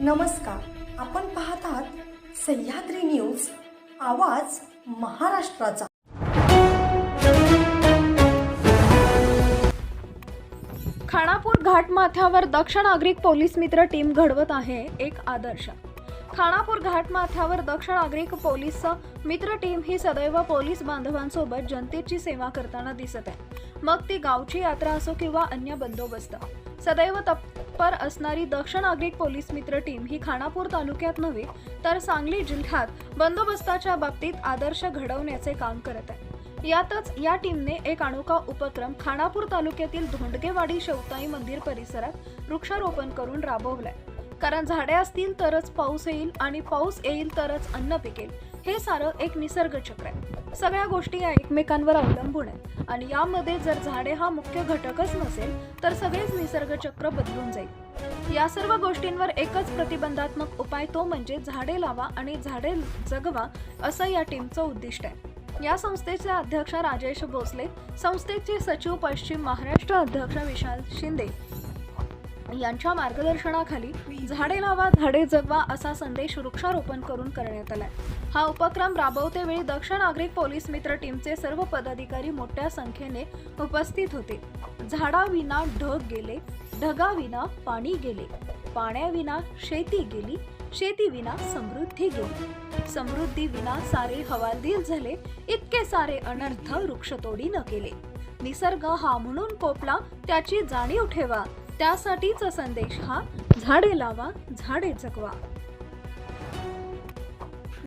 नमस्कार, आपण पाहत आहात सह्याद्री न्यूज, आवाज महाराष्ट्राचा। खानापूर घाटमाथ्यावर दक्ष नागरिक पोलीस मित्र टीम घडवत आहे एक आदर्श। खानापूर घाटमाथ्यावर दक्ष नागरिक पोलीस मित्र टीम ही सदैव पोलीस बांधवांसोबत जनतेची सेवा करताना दिसत आहे। मग ती गावची यात्रा असो किंवा अन्य बंदोबस्त, सदैव तत्पर असणारी दक्ष नागरिक पोलीस मित्र टीम ही खानापूर तालुक्यात नव्हे तर सांगली जिल्ह्यात बंदोबस्ताच्या बाबतीत आदर्श घडवण्याचे काम करत आहे। यातच या टीमने एक अनोखा उपक्रम खानापूर तालुक्यातील धोंडगेवाडी शेवताई मंदिर परिसरात वृक्षारोपण करून राबवलाय। कारण झाडे असतील तरच पाऊस येईल आणि पाऊस येईल तरच अन्न पिकेल, हे सारं एक निसर्ग चक्र आहे। सगळ्या गोष्टी या एकमेकांवर अवलंबून आहेत आणि यामध्ये जर झाडे हा मुख्य घटकच नसेल तर सगळेच निसर्ग चक्र बदलून जाईल। या सर्व गोष्टींवर एकच प्रतिबंधात्मक उपाय, तो म्हणजे झाडे लावा आणि झाडे जगवा, असं या टीमचं उद्दिष्ट आहे। या संस्थेचे अध्यक्ष राजेश भोसले, संस्थेचे सचिव पश्चिम महाराष्ट्र अध्यक्ष विशाल शिंदे यांच्या मार्गदर्शनाखाली झाडे लावा झाडे जगवा असा संदेश वृक्षारोपण करून करण्यात आलाय। हा उपक्रम राबवते वेळी दक्ष नागरिक पोलीस मित्र टीमचे सर्व पदाधिकारी मोठ्या संख्येने उपस्थित होते। झाडाविना ढग गेले, ढगाविना पाणी गेले, पाण्याविना शेती गेली, शेतीविना समृद्धी गेली, समृद्धीविना सारे हवालदिल झाले, इतके सारे अनर्थ वृक्षतोडीनं केले। निसर्ग हा म्हणून कोपला, त्याची जाणीव ठेवा, त्यासाठीचा संदेश हा झाडे लावा झाडे जगवा।